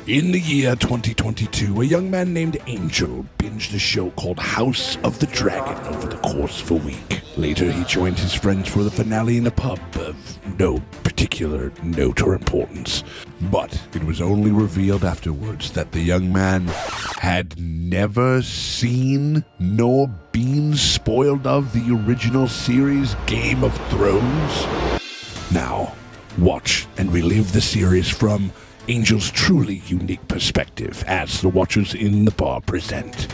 In the year 2022, a young man named Angel binged a show called House of the Dragon over the course of a week. Later, he joined his friends for the finale in a pub of no particular note or importance. But it was only revealed afterwards that the young man had never seen nor been spoiled of the original series Game of Thrones. Now, watch and relive the series from Angel's truly unique perspective as the Watchers in the Bar present.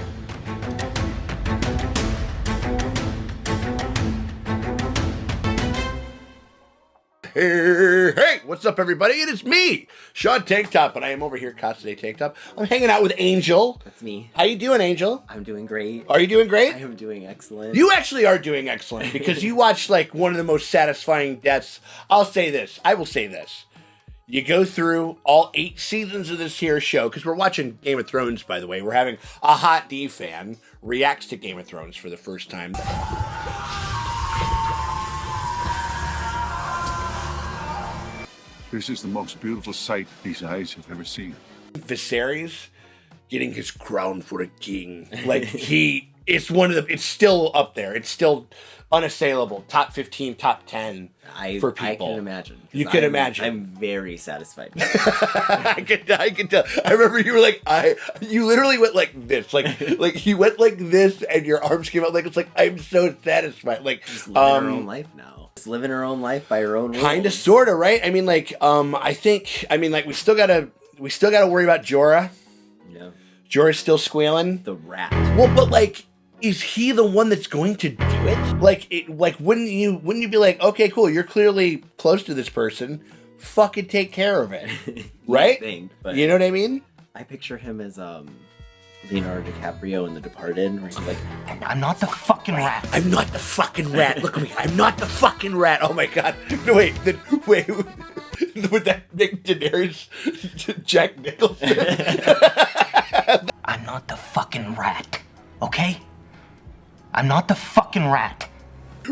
Hey, what's up, everybody? It is me, Sean Tank Top, and I am over here, Casa Tank Top. I'm hanging out with Angel. That's me. How you doing, Angel? I'm doing great. Are you doing great? I am doing excellent. You actually are doing excellent because you watched like one of the most satisfying deaths. I will say this. You go through all 8 seasons of this here show, because we're watching Game of Thrones, by the way. We're having a Hot D fan reacts to Game of Thrones for the first time. This is the most beautiful sight these eyes have ever seen. Viserys getting his crown for a king. Like, it's still up there. It's still unassailable. Top 15, top 10 for people. I can imagine. You can imagine. I'm very satisfied. I can tell. I remember you were like, you literally went like this. Like you went like this and your arms came out like, it's like, I'm so satisfied. Like, just living her own life now. Just living her own life by her own rules. Kind of, sort of, right? I mean, like, we still gotta worry about Jorah. Yeah. Jorah's still squealing. The rat. Well, but like, is he the one that's going to do it? Wouldn't you be like, okay, cool, you're clearly close to this person, fucking take care of it, right? But you know what I mean? I picture him as Leonardo DiCaprio in The Departed, where he's like, "I'm not the fucking rat. I'm not the fucking rat. Look at me. I'm not the fucking rat." Oh my god. No, wait. Would that make Daenerys Jack Nicholson? I'm not the fucking rat, okay? I'm not the fucking rat.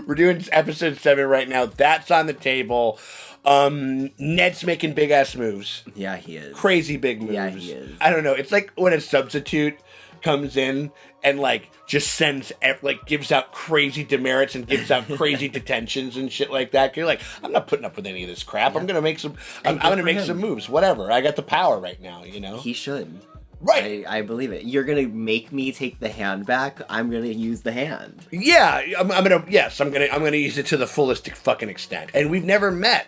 We're doing episode 7 right now. That's on the table. Ned's making big ass moves. Yeah, he is. Crazy big moves. Yeah, he is. I don't know. It's like when a substitute comes in and like just gives out crazy demerits and gives out crazy detentions and shit like that. You're like, I'm not putting up with any of this crap. Yeah. I'm gonna make some. I'm gonna make some moves. Whatever. I got the power right now. You know. He should. Right. I believe it. You're gonna make me take the hand back. I'm gonna use the hand. Yeah. I'm gonna use it to the fullest fucking extent. And we've never met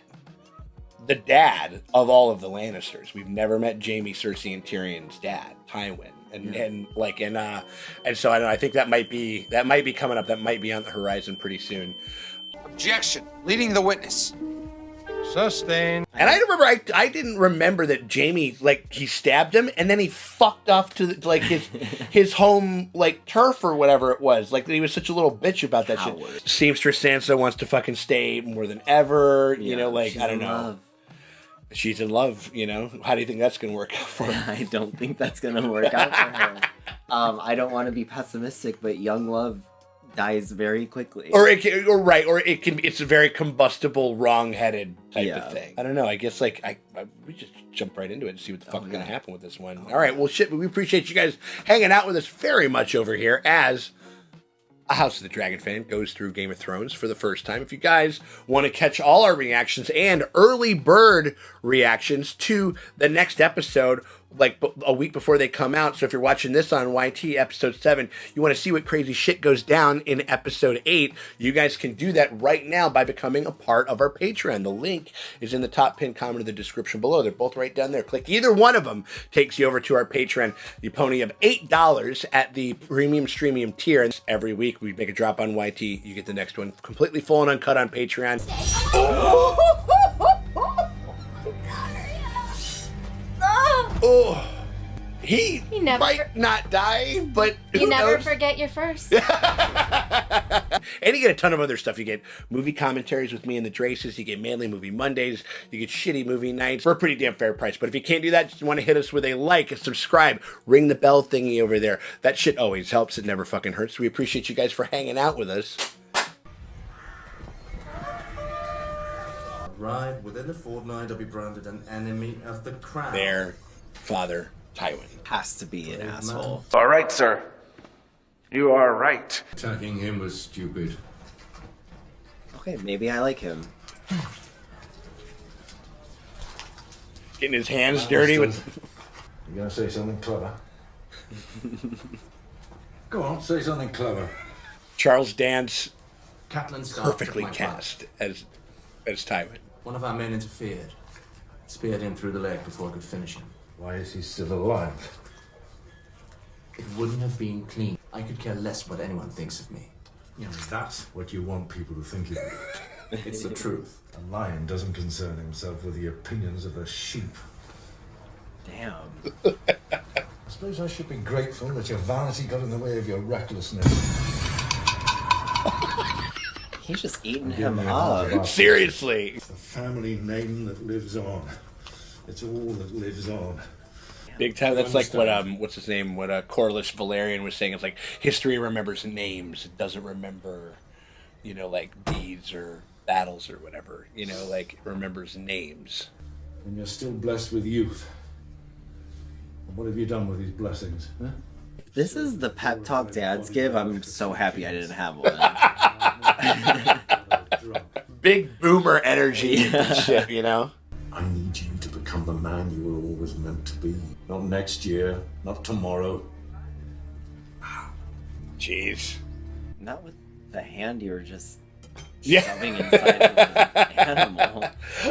the dad of all of the Lannisters. We've never met Jaime, Cersei, and Tyrion's dad, Tywin. And so I don't know, I think that might be coming up. That might be on the horizon pretty soon. Objection. Leading the witness. Sustained. And I didn't remember that Jaime, like, he stabbed him and then he fucked off to like his home, like, turf or whatever it was. Like, he was such a little bitch about that shit. Seamstress Sansa wants to fucking stay more than ever. You know, like, I don't know. Love. She's in love, you know? How do you think that's going to work out for her? I don't think that's going to work out for her. I don't want to be pessimistic, but young love dies very quickly. It's a very combustible, wrong-headed type of thing. I don't know. I guess, like, we just jump right into it and see what the fuck is going to happen with this one. All right, well, shit, we appreciate you guys hanging out with us very much over here as a House of the Dragon fan goes through Game of Thrones for the first time. If you guys want to catch all our reactions and early bird reactions to the next episode, like a week before they come out. So if you're watching this on YT episode 7, you want to see what crazy shit goes down in episode 8, you guys can do that right now by becoming a part of our Patreon. The link is in the top pinned comment of the description below. They're both right down there. Click either one of them, takes you over to our Patreon. The pony of $8 at the premium streamium tier. And every week we make a drop on YT. You get the next one completely full and uncut on Patreon. Oh, he might not die, but you never forget your first. And you get a ton of other stuff. You get movie commentaries with me and the Draces. You get Manly Movie Mondays. You get shitty movie nights for a pretty damn fair price. But if you can't do that, just want to hit us with a like, a subscribe, ring the bell thingy over there. That shit always helps. It never fucking hurts. We appreciate you guys for hanging out with us. Arrive within a fortnight, I'll be branded an enemy of the crown. Their father, Tywin. Has to be an asshole. All right, sir. You are right. Attacking him was stupid. Okay, maybe I like him. Getting his hands dirty with... You gonna say something clever? Go on, say something clever. Charles Dance, Catelyn Stark perfectly took my part. cast as Tywin. One of our men interfered. Speared him through the leg before I could finish him. Why is he still alive? It wouldn't have been clean. I could care less what anyone thinks of me. You know, that's what you want people to think of you. It's the truth. A lion doesn't concern himself with the opinions of a sheep. Damn. I suppose I should be grateful that your vanity got in the way of your recklessness. He's just eating Give him me a up. laugh. Seriously. It's the family name that lives on. It's all that lives on. Big time. That's like what what's his name? What Corlys Valerian was saying. It's like history remembers names. It doesn't remember, you know, like deeds or battles or whatever. You know, like it remembers names. And you're still blessed with youth. And what have you done with these blessings? Huh? This is the pep talk dads give. I'm so happy I didn't have one. Big boomer energy and shit, you know? I need you to become the man you were always meant to be. Not next year, not tomorrow. Jeez. Not with the hand you were just Yeah. shoving inside of the animal.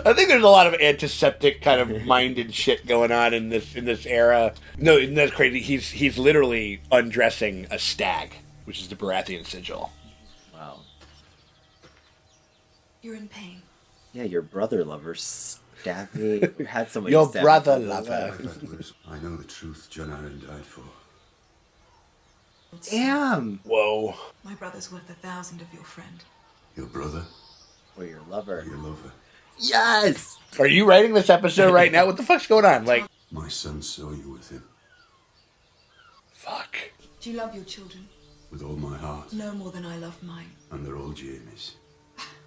I think there's a lot of antiseptic kind of minded shit going on in this era. No, that's crazy. He's literally undressing a stag, which is the Baratheon sigil. Wow. You're in pain. Yeah, your brother lover stabbed me. Had somebody Your stab brother me. lover. I know the truth Jon Arryn died for. Damn. Whoa. My brother's worth 1,000 of your friend. Your brother, Or your lover. your lover. Yes! Are you writing this episode right now? What the fuck's going on? Like, My son saw you with him. fuck. Do you love your children? With all my heart. No more than I love mine. And they're all Jaime's.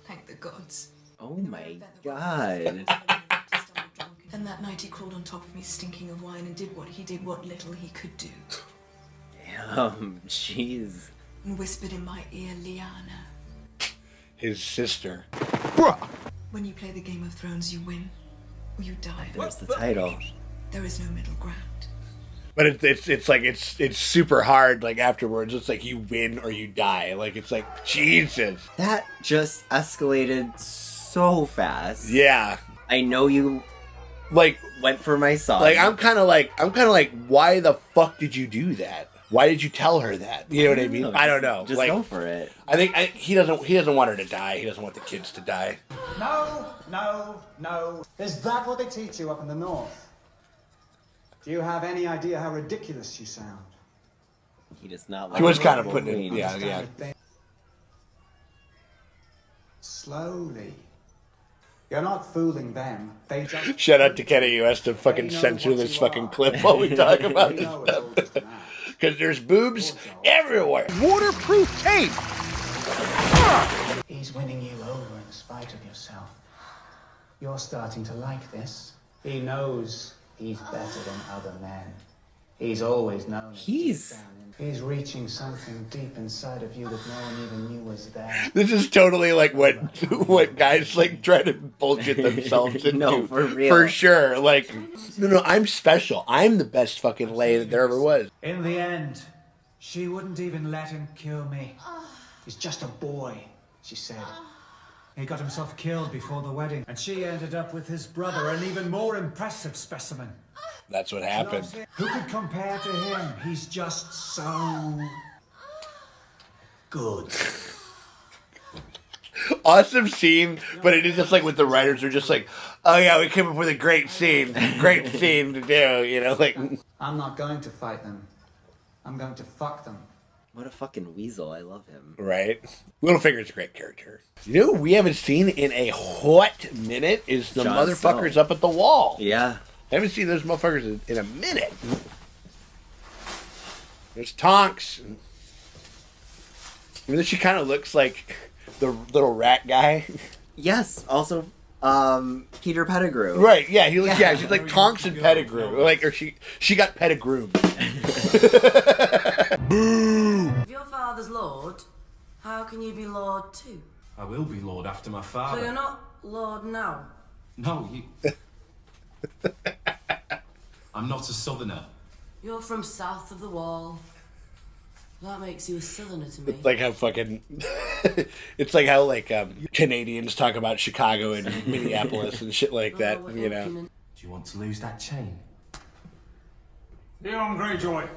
Thank the gods. Oh my god. And that night he crawled on top of me stinking of wine and did what he did, what little he could do. Damn, jeez. And whispered in my ear, Lyanna, His sister. when you play the Game of Thrones, you win or you die. There's the title. There is no middle ground. But it's like it's super hard. Like afterwards, it's like you win or you die. Like it's like Jesus. That just escalated so fast. Yeah. I know you Like went for my son. like I'm kind of like why the fuck did you do that? Why did you tell her that? You know what I mean? I don't know. Just like, go for it. I think he doesn't want her to die. He doesn't want the kids to die. No. Is that what they teach you up in the north? Do you have any idea how ridiculous you sound? He does not like He was kind of Wolverine. putting it. Yeah, yeah. Slowly. You're not fooling them. They just... Shout out to Kenny US to fucking They know censor what this you fucking are. clip while we talk about They this know it's all just an stuff. act. Because there's boobs everywhere. Waterproof tape! He's winning you over in spite of yourself. You're starting to like this. He knows he's better than other men. He's always known. He's He's reaching something deep inside of you that no one even knew was there. This is totally like what guys like try to bullshit themselves into. No, for real. For sure. Like, no, I'm special. I'm the best fucking lay that there ever was. In the end, she wouldn't even let him kill me. He's just a boy, she said. He got himself killed before the wedding, and she ended up with his brother, an even more impressive specimen. That's what happened. Who could compare to him? He's just so good. Awesome scene, but it is just like with the writers are just like, oh yeah, we came up with a great scene to do, you know, like. I'm not going to fight them. I'm going to fuck them. What a fucking weasel. I love him. Right? Littlefinger's a great character. You know who we haven't seen in a hot minute is the Jon motherfuckers Snow. up at the wall. Yeah. I haven't seen those motherfuckers in a minute. There's Tonks. Even though she kind of looks like the little rat guy. Yes. Also, Peter Pettigrew. Right, yeah, yeah, she's like Tonks and Pettigrew. Like, or she got Pettigrew. If your father's Lord, how can you be Lord too? I will be Lord after my So father. you're not Lord now? No, I'm not a southerner. You're from south of the wall. That makes you a southerner to me. It's like how fucking... it's like how, like, Canadians talk about Chicago and Minneapolis and shit like that, you know. Do you want to lose that chain? Theon Greyjoy.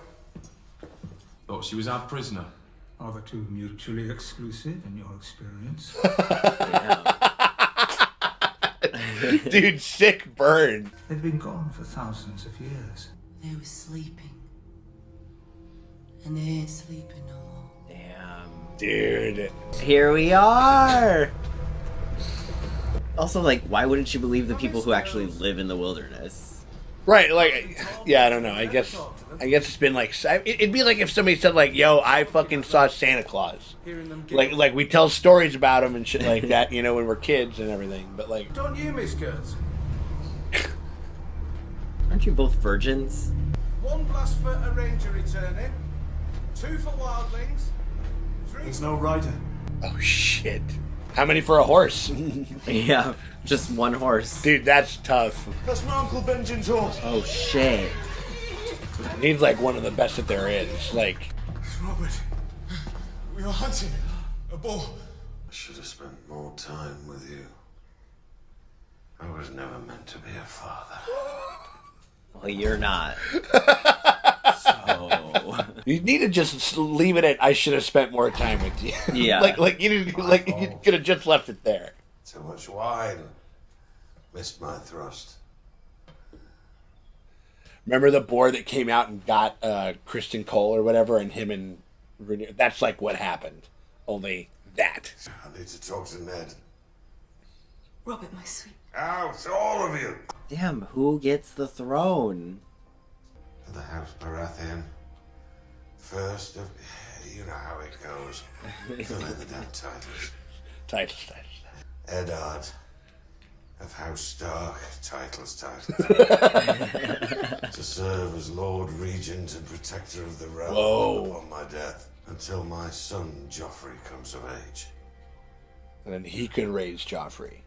Thought she was our prisoner. Are the two mutually exclusive in your experience? Dude, sick burn. They've been gone for thousands of years. They were sleeping. And they ain't sleeping no more. Damn. Dude. Here we are. Also, like, why wouldn't you believe the people who actually live in the wilderness? Right, like, yeah, I don't know. I guess it's been like... It'd be like if somebody said, like, yo, I fucking saw Santa Claus. Like we tell stories about him and shit like that, you know, when we're kids and everything. But, like... Don't you, Miss Kurtz? Aren't you both virgins? 1 blast for a ranger returning, 2 for wildlings, 3... There's no rider. Oh, shit. How many for a horse? Yeah, just one horse. Dude, that's tough. That's my Uncle Benjamin's horse. Oh, shit. He's, like, one of the best that there is. Like... Robert, we are hunting a bull. I should have spent more time with you. I was never meant to be a father. Well, you're not. So... You need to just leave it at, I should have spent more time with you. Yeah. like you could have just left it there. Too much wine. Missed my thrust. Remember the boar that came out and got Kristen Cole or whatever, and him and Rhaenyra? That's like what happened. Only that. I need to talk to Ned. Robert, my sweet. Out, all of you! Damn, who gets the throne? For the House Baratheon. First of... You know how it goes. Fill in the damn titles. Titles. Eddard of House Stark. Titles. To serve as Lord Regent and Protector of the Realm. Whoa. Upon my death. Until my son Joffrey comes of age. And then he could raise Joffrey.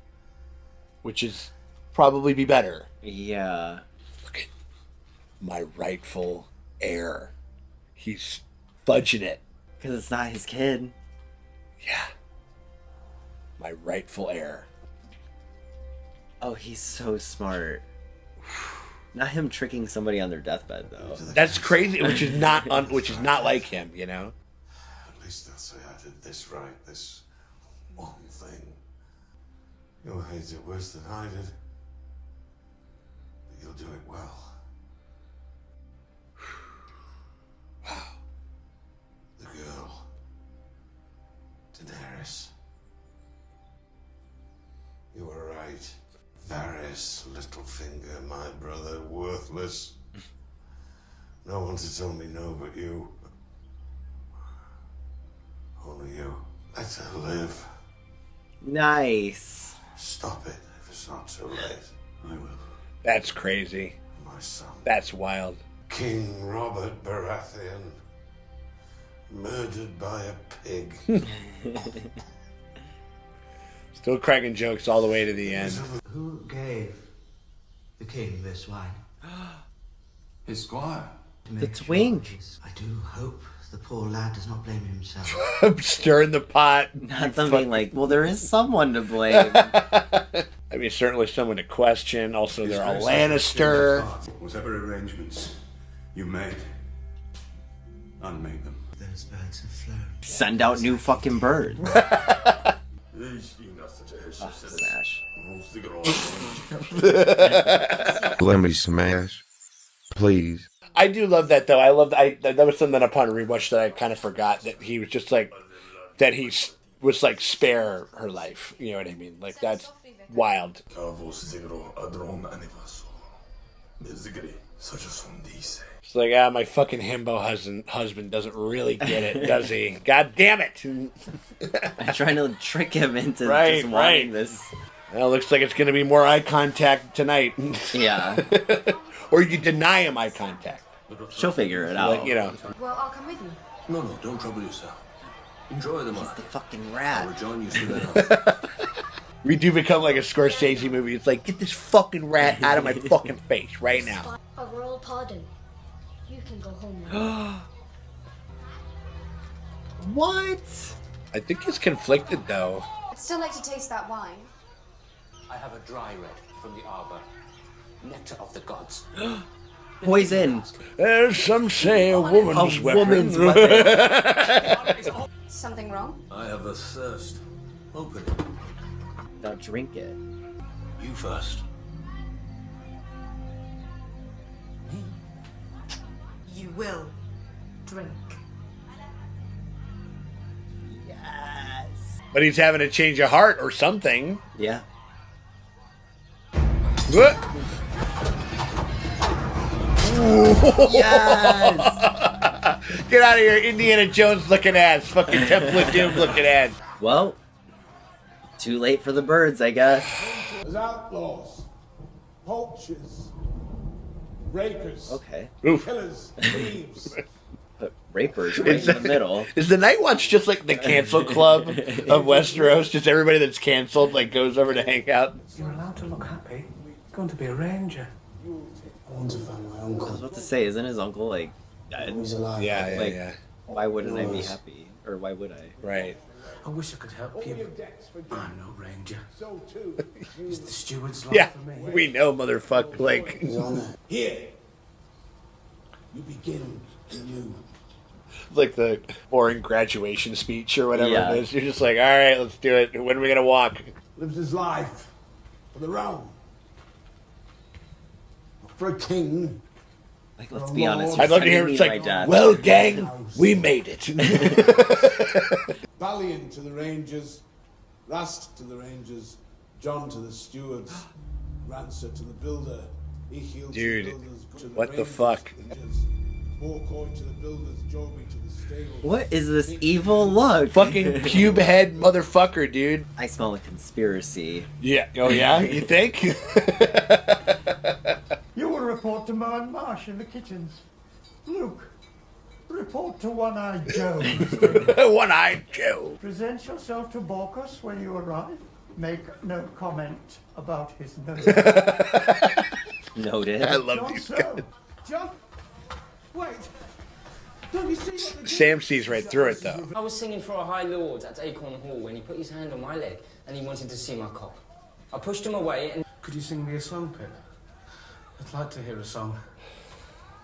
Which is probably be better. Yeah. Look at my rightful heir. He's fudging it. Because it's not his kid. Yeah. My rightful heir. Oh, he's so smart. Not him tricking somebody on their deathbed, though. That's crazy, which is not like him, you know? At least they'll say I did this right, this one thing. You'll hate it worse than I did. But you'll do it well. Wow. The girl. Daenerys. You were right. Varys, Littlefinger, my brother, worthless. No one to tell me no but you. Only you. Let her live. Nice. Stop it if it's not too late. I will. That's crazy. My son. That's wild. King Robert Baratheon. Murdered by a pig. Still cracking jokes all the way to the end. Who gave the king this wine? His squire. The twink. I do hope the poor lad does not blame himself. I'm stirring the pot. Not something like, well, there is someone to blame. I mean, certainly someone to question. Also, they're a Lannister. Whatever arrangements you made, unmake them. Those birds have flown. Send out new fucking birds. Smash. Let me smash. Please. I do love that though. I love that was something upon rewatch that I kind of forgot, that he was just like that he was like spare her life. You know what I mean? Like that's wild. It's like, my fucking himbo husband doesn't really get it, does he? God damn it! I'm trying to trick him into just wanting this. Well, it looks like it's going to be more eye contact tonight. Yeah. Or you deny him eye contact. She'll figure it out. Like, you know. Well, I'll come with you. No, don't trouble yourself. Enjoy the He's the fucking rat. I'll rejoin you soon enough. We do become like a Scorsese movie. It's like, get this fucking rat out of my fucking face right now. A royal pardon. You can go home now. What? I think he's conflicted though. I'd still like to taste that wine. I have a dry red from the arbor. Nectar of the gods. Poison. Some say a woman's weapon. Something wrong? I have a thirst. Open it. Now drink it. You first. You will drink. Yes. But he's having a change of heart or something. Yeah. What? Yes. Get out of here, Indiana Jones looking ass. Fucking Temple of Doom looking ass. Well, too late for the birds, I guess. As outlaws, poachers, rakers, Okay. killers, thieves. Put rapers right in the middle. Is the Night Watch just like the cancel club of Westeros? Just everybody that's canceled like goes over to hang out? You're allowed to look happy. You're going to be a ranger. I want to find my I was uncle. about to say, isn't his uncle like dead? He's alive. Yeah, Like, yeah. why wouldn't I be happy? Or why would I? Right. I wish I could help you. I'm no ranger. So too. It's the steward's life Yeah, for me. we know, motherfucker. Like, His honor. Here, you begin anew. like the boring graduation speech or whatever Yeah. it is. You're just like, all right, let's do it. When are we gonna walk? Lives his life for the realm. Not for a king. Like, let's be honest. I'd love to hear it's like, well, gang, we made it. Ballion to the Rangers, Rast to the Rangers, John to the stewards, Rancer to the builder, Echiel Dude, to the builders, to the what the Rangers, fuck? Morcoy to the builders, Joby to the stables. What is this evil look? Fucking pube head motherfucker, dude. I smell a conspiracy. Yeah. Oh, yeah? You think? You will report to Mohan Marsh in the kitchens. Luke, report to One-Eyed Joe. One-Eyed Joe. Present yourself to Borkus when you arrive. Make no comment about his nose. Noted. I love John these Snow. guys. John, wait. Don't you see what they do? Sam sees right through it, though. I was singing for a High Lord at Acorn Hall when he put his hand on my leg and he wanted to see my cock. I pushed him away and... Could you sing me a song, Pip? I'd like to hear a song.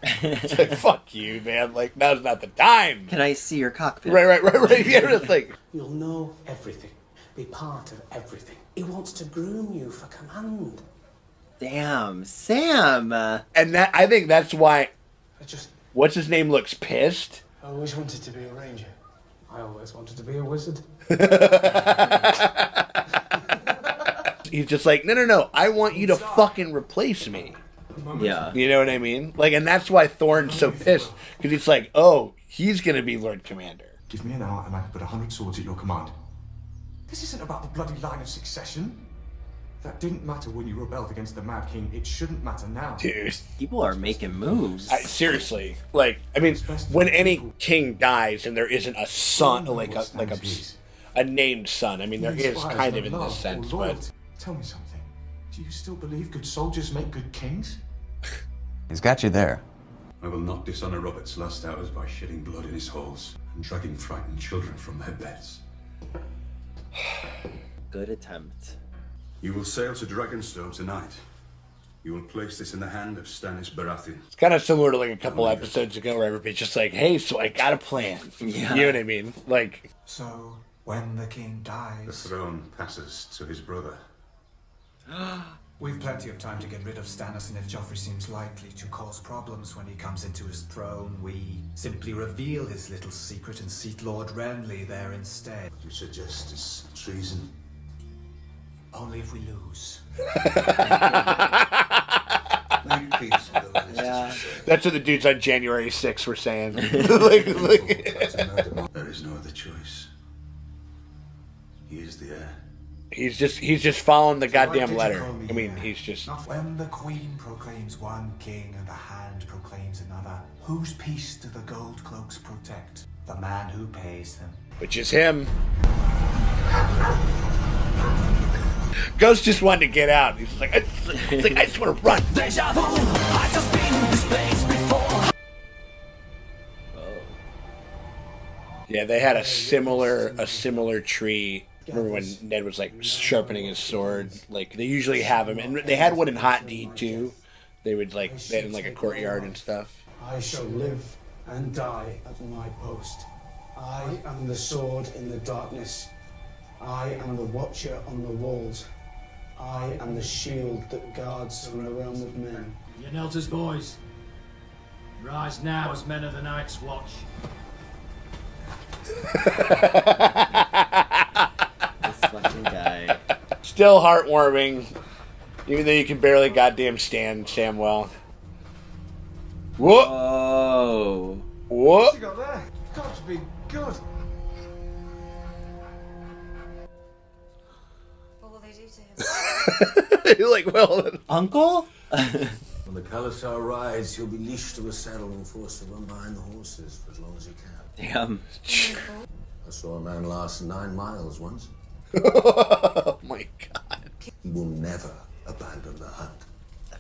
It's like, fuck you, man. Like, now's not the time. Can I see your cockpit? Right. Yeah, it's like, You'll know everything. Be part of everything. He wants to groom you for command. Damn, Sam. and that I think that's why. I just... What's his name looks pissed. I always wanted to be a ranger. I always wanted to be a wizard. He's just like, no. I want you to fucking replace me. Yeah. You know what I mean? Like, and that's why Thorne's so pissed, because he's like, oh, he's gonna be Lord Commander. Give me an hour and I can put 100 swords at your command. This isn't about the bloody line of succession. That didn't matter when you rebelled against the Mad King. It shouldn't matter now. Dude. People are making moves. Seriously. Like, I mean, when any king dies and there isn't a son, like a named son, I mean, there is kind of in this sense, but... Tell me something. Do you still believe good soldiers make good kings? He's got you there. I will not dishonor Robert's last hours by shedding blood in his halls and dragging frightened children from their beds. Good attempt. You will sail to Dragonstone tonight. You will place this in the hand of Stannis Baratheon. It's kind of similar to like a couple episodes ago where everybody's just like, hey, so I got a plan. Yeah. You know what I mean? Like... So, when the king dies... The throne passes to his brother. We've plenty of time to get rid of Stannis, and if Joffrey seems likely to cause problems when he comes into his throne, we simply reveal his little secret and seat Lord Renly there instead. What you suggest is treason. Only if we lose. Make peace with the Lannisters. Yeah. That's what the dudes on January 6th were saying. There is no other choice. He is the heir. He's just following the goddamn letter. I mean, he's just... When the Queen proclaims one king and the Hand proclaims another, whose peace do the gold cloaks protect? The man who pays them. Which is him. Ghost just wanted to get out. He's like, I just want to run. Deja vu, I just been in this place before. Yeah, they had a similar tree. Remember when Ned was like sharpening his sword? Like they usually have them, and they had one in Hot Deed too. They had in like a courtyard and stuff. I shall live and die at my post. I am the sword in the darkness. I am the watcher on the walls. I am the shield that guards from the realm of men. You knelt as boys. Rise now as men of the Night's Watch. This fucking guy. Still heartwarming, even though you can barely goddamn stand Samwell. Whoop! Oh. Whoop! What's he got there? Got to be good. What will they do to him? You're like, well, Uncle? When the Khalasar rides, he'll be leashed to a saddle and forced to run behind the horses for as long as he can. Damn. I saw a man last 9 miles once. Oh my god. He will never abandon the hunt.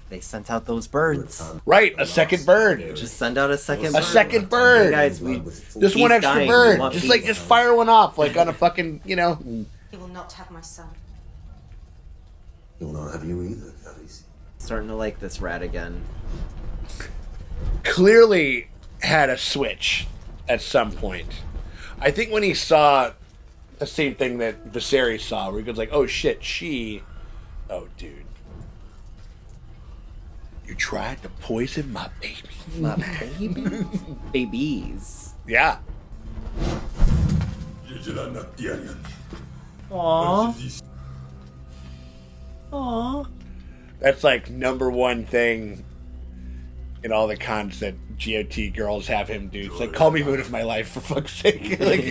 They sent out those birds. Right, a second bird. Just send out a second bird. A second bird. Hey guys, just one extra dying. bird. Just fire one off, like on a fucking, He will not have my son. He will not have you either, Khaleesi. Starting to like this rat again. Clearly had a switch at some point. I think when he saw the same thing that Viserys saw, where he goes like, oh shit, oh dude. You tried to poison my baby. My baby? Babies. Yeah. Aww. Aww. That's like number one thing in all the cons that GOT girls have him do. It's like, call me moon of my life, for fuck's sake. Like,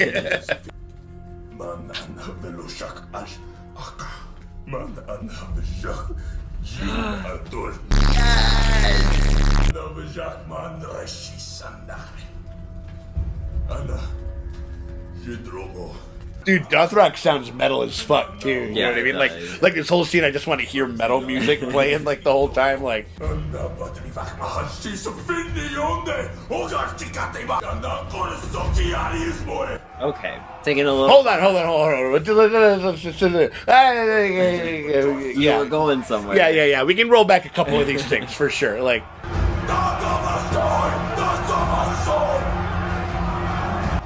dude, Dothraki sounds metal as fuck too. You know what I mean? Like this whole scene, I just want to hear metal music playing like the whole time. Like, okay, taking a little. Hold on. You were going somewhere. Yeah. We can roll back a couple of these things for sure. Like.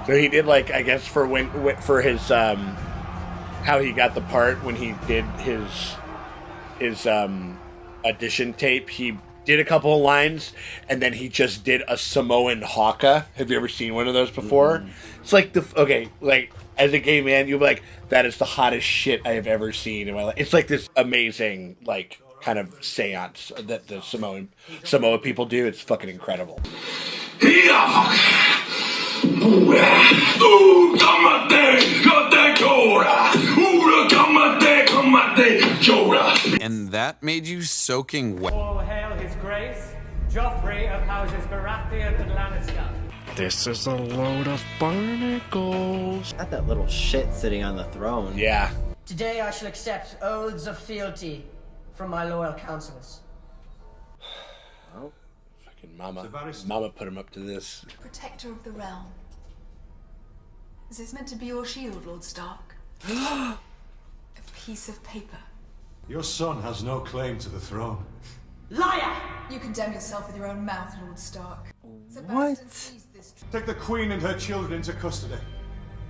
So he did like, I guess for his how he got the part when he did his audition tape, he did a couple of lines and then he just did a Samoan haka. Have you ever seen one of those before? It's like like as a gay man, you'll be like, that is the hottest shit I have ever seen in my life. It's like this amazing like kind of seance that the Samoa people do. It's fucking incredible. And that made you soaking wet. All hail his grace, Joffrey of houses Baratheon and Lannister. This is a load of barnacles. Got that little shit sitting on the throne. Yeah. Today I shall accept oaths of fealty from my loyal counselors. Oh, fucking Mama put him up to this. Protector of the realm. Is this meant to be your shield, Lord Stark? A piece of paper. Your son has no claim to the throne. Liar! You condemn yourself with your own mouth, Lord Stark. What? Take the Queen and her children into custody.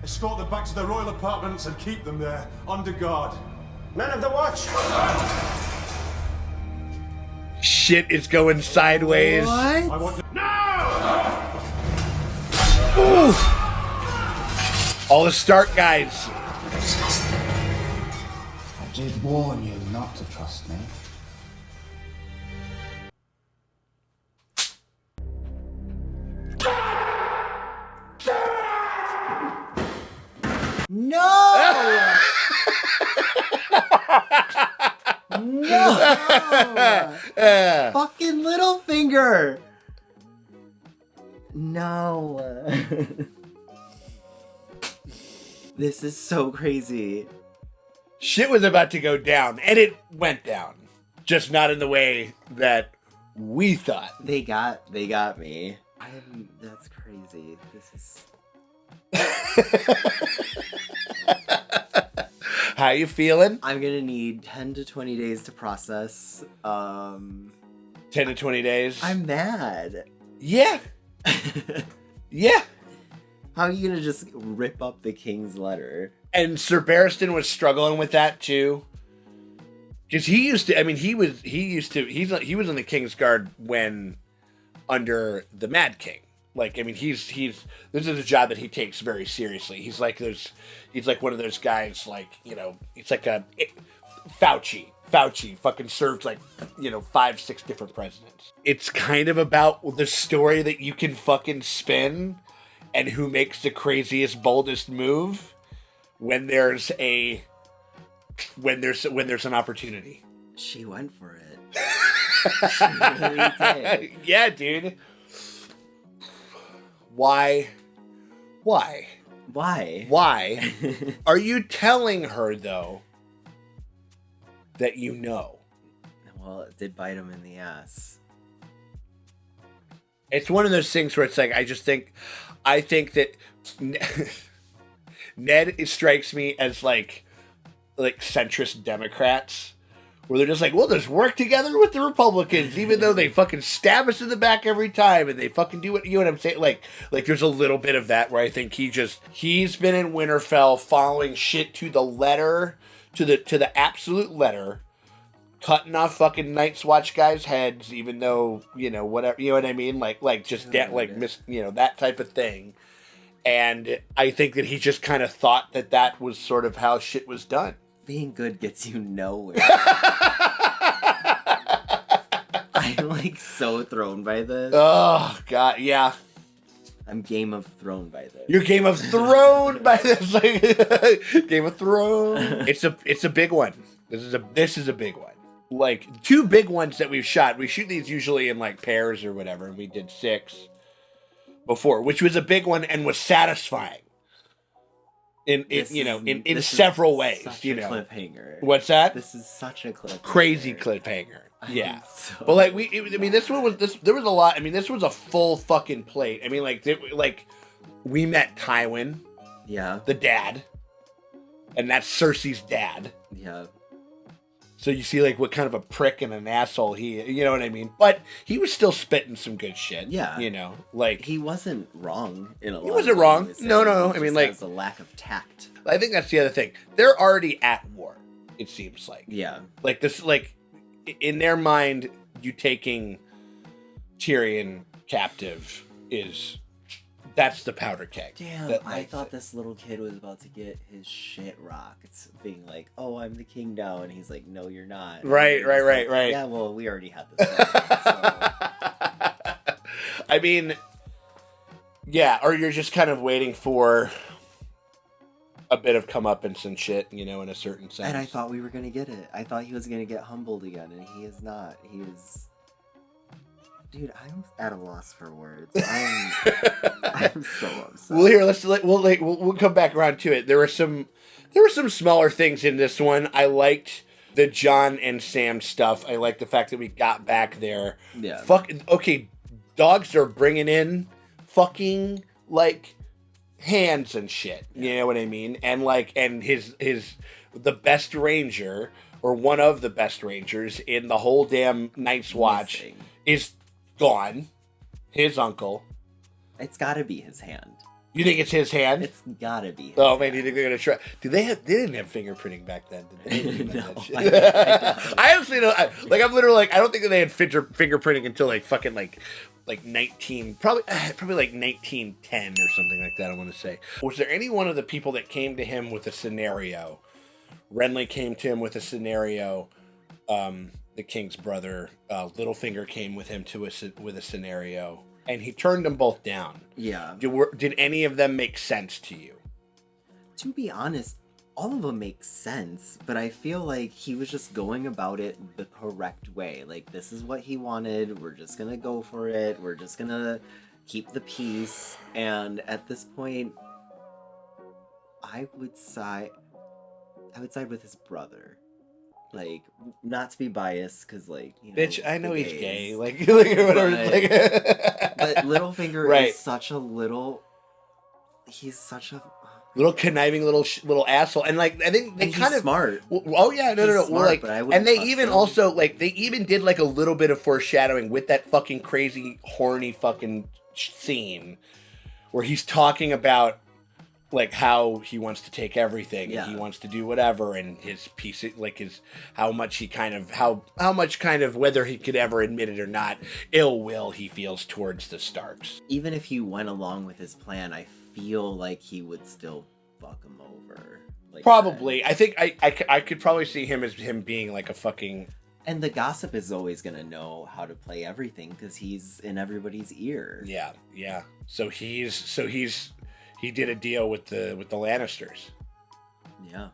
Escort them back to their royal apartments and keep them there, under guard. Men of the Watch! shit is going sideways. What? Ooh. All the Stark guys. I did warn you not to trust me. No! No! Fucking Littlefinger! No. This is so crazy. Shit was about to go down, and it went down. Just not in the way that we thought. They got me. That's crazy. This is... How you feeling? I'm gonna need 10 to 20 days to process. 10 to 20 days? I'm mad. Yeah. Yeah. How are you gonna just rip up the king's letter? And Sir Barristan was struggling with that too. Because he was in the King's Guard when under the Mad King. Like, I mean, this is a job that he takes very seriously. He's like one of those guys, like, you know, it's like Fauci fucking served like, you know, 5-6 different presidents. It's kind of about the story that you can fucking spin and who makes the craziest, boldest move when there's an opportunity. She went for it. She really did. Yeah, dude. Why? Are you telling her, though, that you know? Well, it did bite him in the ass. It's one of those things where it's like, I think that Ned strikes me as like centrist Democrats, where they're just like, we'll just work together with the Republicans, even though they fucking stab us in the back every time, and they fucking do what, you know what I'm saying? Like there's a little bit of that where I think he's been in Winterfell following shit to the letter, to the absolute letter, cutting off fucking Night's Watch guys' heads, even though, you know, whatever, you know what I mean? Like just that, like, you know, that type of thing. And I think that he just kind of thought that was sort of how shit was done. Being good gets you nowhere. I'm like so thrown by this. Oh god, yeah. I'm Game of Thrown by this. You're Game of Thrown by this. Game of Thrones. It's a big one. This is a big one. Like 2 big ones that we've shot. We shoot these usually in like pairs or whatever, and we did 6 before, which was a big one and was satisfying. In several ways, you know. Cliffhanger. What's that? This is such a cliffhanger. Crazy cliffhanger. Yeah. But like this one was there was a lot. I mean, this was a full fucking plate. I mean, like we met Tywin. Yeah. The dad. And that's Cersei's dad. Yeah. So you see, like, what kind of a prick and an asshole you know what I mean? But he was still spitting some good shit. Yeah. You know, like... He wasn't wrong in a lot of ways. He wasn't wrong. No. I mean, like... There's a lack of tact. I think that's the other thing. They're already at war, it seems like. Yeah. Like, this, like, in their mind, you taking Tyrion captive that's the powder keg. Damn, I thought this little kid was about to get his shit rocked. It's being like, oh, I'm the king now. And he's like, no, you're not. Right. Yeah, well, we already had this. So. I mean, yeah, or you're just kind of waiting for a bit of comeuppance and shit, you know, in a certain sense. And I thought we were going to get it. I thought he was going to get humbled again, and he is not. He is... Dude, I'm at a loss for words. I'm so upset. Well, here, we'll come back around to it. There were some smaller things in this one. I liked the Jon and Sam stuff. I liked the fact that we got back there. Yeah. Okay, dogs are bringing in fucking like hands and shit. You know what I mean? And like, and the best ranger, or one of the best rangers in the whole damn Night's Watch is gone. His uncle. It's gotta be his hand. You think it's his hand? It's gotta be. Oh man, you think they're gonna try? They didn't have fingerprinting back then, did they? No, I honestly don't. I'm literally like, I don't think that they had fingerprinting until like fucking like 19, probably like 1910 or something like that. I want to say. Was there any one of the people that came to him with a scenario? Renly came to him with a scenario. The king's brother, Littlefinger, came with him with a scenario. And he turned them both down. Yeah. Did any of them make sense to you? To be honest, all of them make sense, but I feel like he was just going about it the correct way. Like, this is what he wanted, we're just gonna go for it, we're just gonna keep the peace, and at this point, I would side with his brother. Like, not to be biased, because, like, you know, bitch, I know he's gay. Like whatever. But Littlefinger right. is such a little. He's such a little conniving little asshole, and like I think they kind of smart. Oh yeah, no. Smart, well, like, but I and they trust even him. also like they even did like a little bit of foreshadowing with that fucking crazy horny fucking scene where he's talking about like how he wants to take everything and he wants to do whatever, and his piece, like his how much whether he could ever admit it or not, ill will he feels towards the Starks. Even if he went along with his plan, I feel like he would still fuck him over. Like, probably, I think I could probably see him being like a fucking. And the gossip is always gonna know how to play everything because he's in everybody's ear. Yeah. So he did a deal with the Lannisters. Yeah.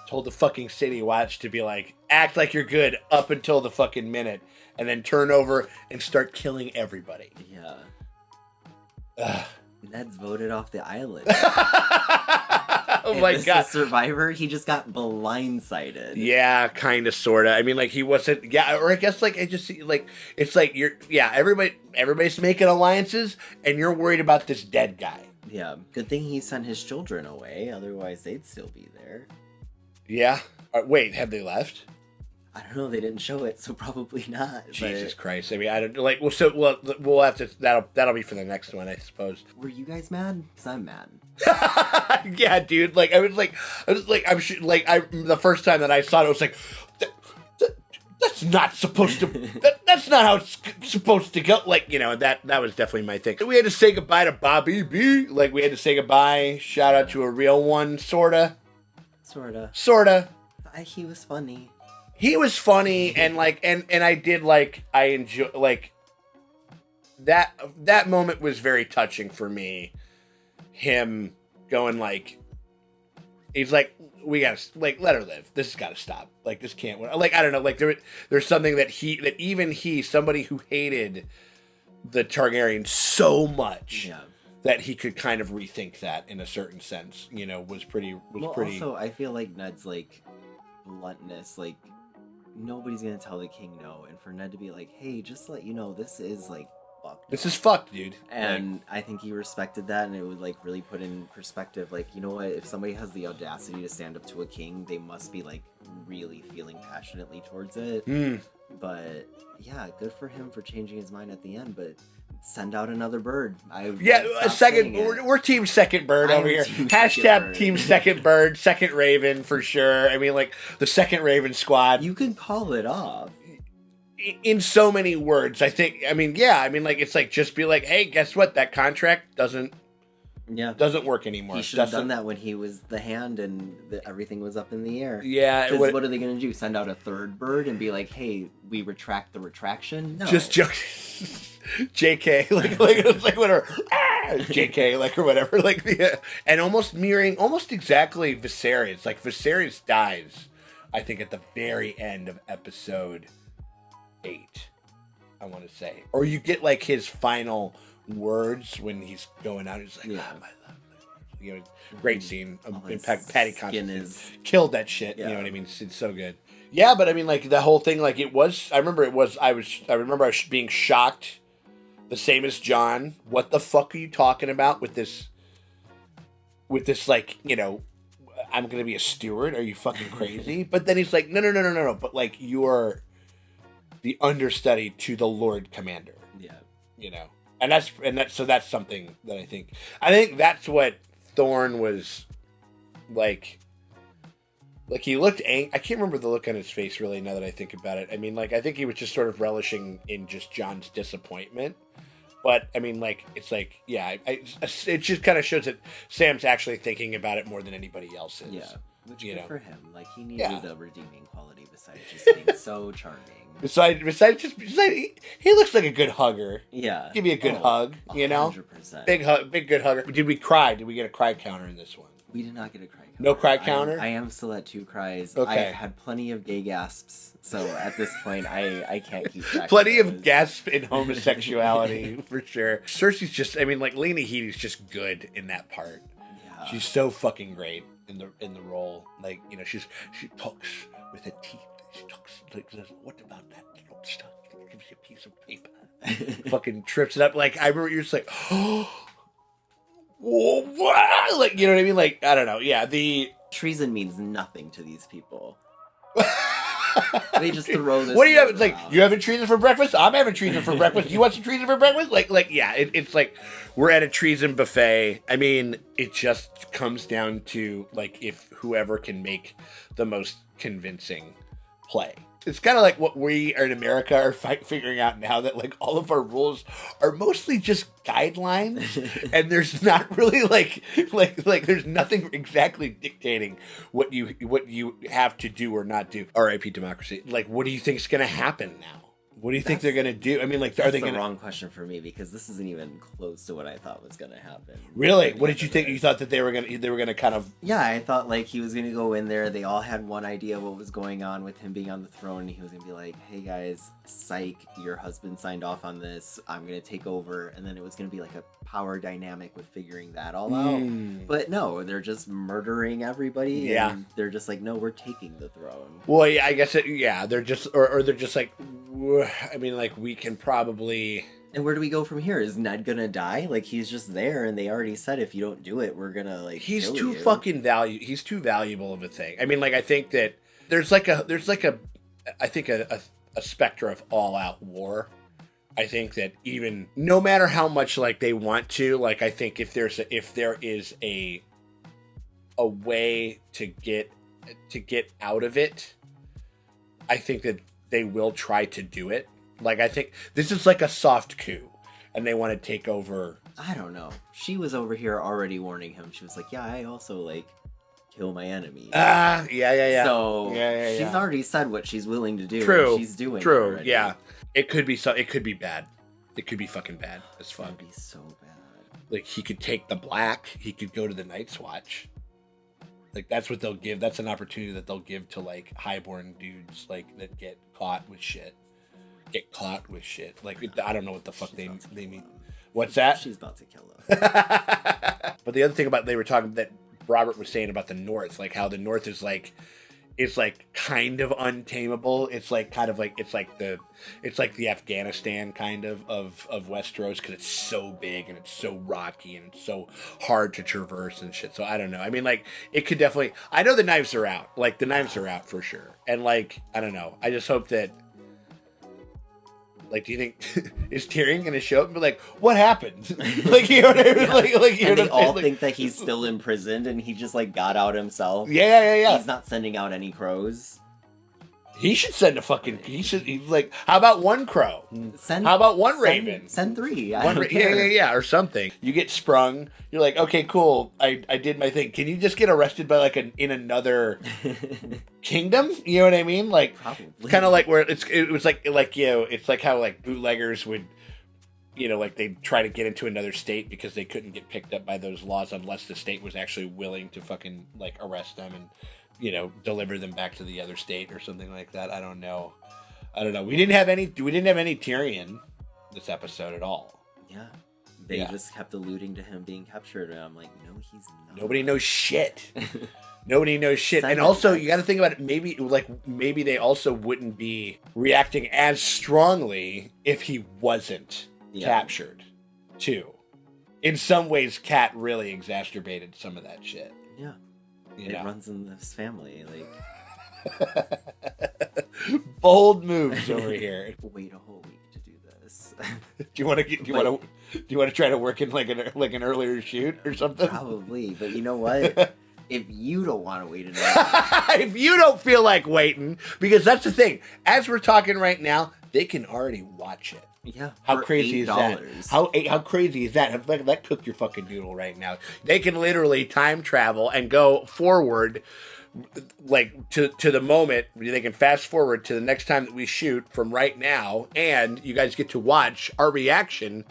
Told the fucking City Watch to be like, act like you're good up until the fucking minute, and then turn over and start killing everybody. Yeah. Ugh. Ned's voted off the island. Oh my god. The Survivor, he just got blindsided. Yeah, kind of, sort of. I mean, like, he wasn't, or I guess, like, it's like, everybody's making alliances, and you're worried about this dead guy. Yeah, good thing he sent his children away, otherwise they'd still be there. Yeah? Wait, have they left? I don't know, they didn't show it, so probably not. Jesus Christ. I mean, I don't, like, we'll have to, that'll be for the next one, I suppose. Were you guys mad? Because I'm mad. Yeah, dude, like, the first time that I saw it, I was like, that's not supposed to, that's not how it's supposed to go. Like, you know, that was definitely my thing. We had to say goodbye to Bobby B. Like, we had to say goodbye. Shout out to a real one, sorta. He was funny. He was funny, and like, and I enjoy, like, that moment was very touching for me. Him going like, he's like, we gotta, like, let her live. This has got to stop. Like, this can't. Like, I don't know. Like, there's something that somebody who hated the Targaryen so much that he could kind of rethink that in a certain sense. You know, was pretty. Also, I feel like Ned's like bluntness, like nobody's gonna tell the king no, and for Ned to be like, hey, just to let you know, this is like fucked. This is fucked, dude. And I think he respected that, and it would like really put in perspective, like, you know what, if somebody has the audacity to stand up to a king, they must be like really feeling passionately towards it. But yeah, good for him for changing his mind at the end, but send out another bird. A second. We're team second bird over here. Hashtag team second bird, second Raven for sure. I mean, like, the second Raven squad. You can call it off. In so many words, I think. I mean, yeah. I mean, like, it's like, just be like, hey, guess what? That contract doesn't work anymore. He should have done that when he was the hand and everything was up in the air. Yeah. Because what are they going to do? Send out a third bird and be like, hey, we retract the retraction? No. Just joke. JK, like it's like whatever, JK, like, or whatever, like, and almost exactly Viserys. Like, Viserys dies, I think, at the very end of episode 8, I want to say, or you get like his final words when he's going out. He's like, my love, you know, great scene. Patty Constantine killed that shit. You know what I mean? It's so good. Yeah, but I mean, like, the whole thing, like, I remember I was being shocked. The same as John. What the fuck are you talking about with this, like, you know, I'm going to be a steward? Are you fucking crazy? But then he's like, no. But, like, you're the understudy to the Lord Commander. Yeah. You know? And that's something that I think that's what Thorne was like he looked I can't remember the look on his face really now that I think about it. I mean, like, I think he was just sort of relishing in just Jon's disappointment. But I mean, like, it's like, yeah, it just kind of shows that Sam's actually thinking about it more than anybody else is. Yeah, which you good know? For him. Like, he needed a redeeming quality besides just being so charming. Besides, he looks like a good hugger. Yeah, give me a good hug. You know, 100%. Big hug, big good hugger. Did we cry? Did we get a cry counter in this one? We did not get a cry counter. No cry counter? I am still at 2 cries. Okay. I've had plenty of gay gasps, so at this point, I can't keep track. Plenty of gasp in homosexuality, for sure. Cersei's just, I mean, like, Lena Headey's just good in that part. Yeah. She's so fucking great in the role. Like, you know, she talks with her teeth. She talks like this. What about that little stuff? Gives you a piece of paper. Fucking trips it up. Like, I remember you're just like, oh, what? Like, you know what I mean? Like, I don't know. Yeah, the treason means nothing to these people. They just throw this. What do you have? It's like, you having treason for breakfast? I'm having treason for breakfast. You want some treason for breakfast? Like, yeah. It's like we're at a treason buffet. I mean, it just comes down to like if whoever can make the most convincing play. It's kind of like what we are in America are figuring out now, that like all of our rules are mostly just guidelines, and there's not really like there's nothing exactly dictating what you have to do or not do. R.I.P. democracy. Like, what do you think is going to happen now? What do you think they're going to do? I mean, like, are they going to... wrong question for me, because this isn't even close to what I thought was going to happen. Really? What did you think? You thought that they were going to kind of... Yeah, I thought, like, he was going to go in there. They all had one idea what was going on with him being on the throne. And he was going to be like, hey, guys, psych, your husband signed off on this. I'm going to take over. And then it was going to be, like, a power dynamic with figuring that all out. But no, they're just murdering everybody. Yeah. And they're just like, no, we're taking the throne. Well, yeah, I guess they're just... Or they're just like... I mean, like, we can probably... And where do we go from here? Is Ned gonna die? Like, he's just there, and they already said if you don't do it, we're gonna, like, He's kill too you. fucking he's too valuable of a thing. I mean, like, I think that there's a specter of all-out war. I think that even, no matter how much, like, they want to, like, I think if there is a way to get out of it, I think that they will try to do it. Like, I think this is like a soft coup, and they want to take over. I don't know. She was over here already warning him. She was like, yeah, I also, like, kill my enemies. Yeah. So, yeah. she's already said what she's willing to do. True. And she's doing it already. Yeah. It could be bad. It could be fucking bad as fuck. It could be so bad. Like, he could take the black. He could go to the Night's Watch. Like, that's what they'll give. That's an opportunity that they'll give to, like, highborn dudes, like, that get caught with shit. Like, I don't know what the fuck they mean. What's that? She's about to kill him. But the other thing about, they were talking, that Robert was saying about the North, like, how the North is, like, it's, like, kind of untamable. It's, like, kind of, like, it's like the Afghanistan kind of Westeros, because it's so big and it's so rocky and it's so hard to traverse and shit. So I don't know. I mean, like, it could definitely, I know the knives are out. Like, the knives are out for sure. And, like, I don't know. I just hope that, like, do you think, is Tyrion going to show up and be like, what happened? Like, you know what I mean? Like, you and know they all think that he's still imprisoned and he just, like, got out himself. Yeah. He's not sending out any crows. He should send he's like, how about one crow? How about one raven? Send 3. Yeah, or something. You get sprung. You're like, okay, cool. I did my thing. Can you just get arrested by, like, in another kingdom? You know what I mean? Like, kind of like where it was like, you know, it's like how, like, bootleggers would, you know, like, they'd try to get into another state because they couldn't get picked up by those laws unless the state was actually willing to fucking, like, arrest them and, you know, deliver them back to the other state or something like that. I don't know. We didn't have any Tyrion this episode at all. Yeah. They just kept alluding to him being captured, and I'm like, no, he's not. Nobody knows shit. Nobody knows shit. And also, you got to think about it. Maybe they also wouldn't be reacting as strongly if he wasn't captured, too. In some ways, Cat really exacerbated some of that shit. Yeah. You know? It runs in this family, like. Bold moves over here. Wait a whole week to do this. Do you want to? Do you want to try to work in like an earlier shoot or something? Probably, but you know what? If you don't want to wait enough, if you don't feel like waiting, because that's the thing. As we're talking right now, they can already watch it. Yeah. How crazy is that? How crazy is that? That cooked your fucking doodle right now. They can literally time travel and go forward, like to the moment. They can fast forward to the next time that we shoot from right now, and you guys get to watch our reaction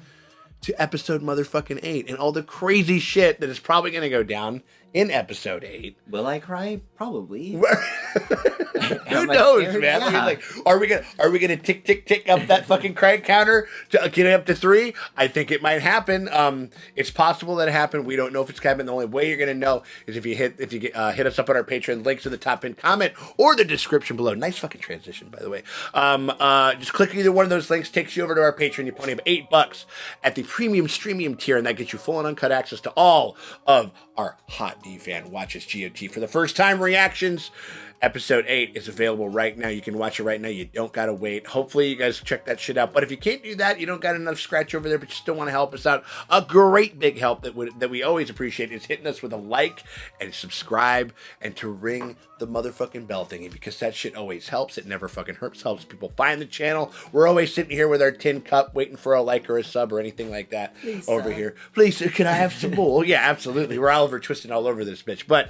to episode motherfucking 8 and all the crazy shit that is probably going to go down in episode 8. Will I cry? Probably. Who knows, man? Yeah. I mean, like, are we gonna tick up that fucking crank counter to get it up to 3? I think it might happen. It's possible that it happened. We don't know if it's happening. The only way you're gonna know is if you hit us up on our Patreon. Links in the top pinned comment or the description below. Nice fucking transition, by the way. Just click either one of those links, takes you over to our Patreon. You pony up $8 at the premium streamium tier, and that gets you full and uncut access to all of our hot D fan watches GOT for the first time reactions. Episode 8 is available right now. You can watch it right now. You don't gotta wait. Hopefully you guys check that shit out. But if you can't do that, you don't got enough scratch over there, but you still want to help us out, a great big help that we always appreciate is hitting us with a like and subscribe and to ring the motherfucking bell thingy, because that shit always helps. It never fucking hurts. Helps people find the channel. We're always sitting here with our tin cup waiting for a like or a sub or anything like that. Please, over here. Please, can I have some more? Yeah, absolutely. We're Oliver twisting all over this bitch. But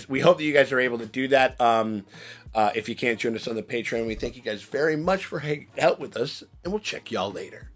we hope that you guys are able to do that. If you can't join us on the Patreon, we thank you guys very much for hanging out with us, and we'll check y'all later.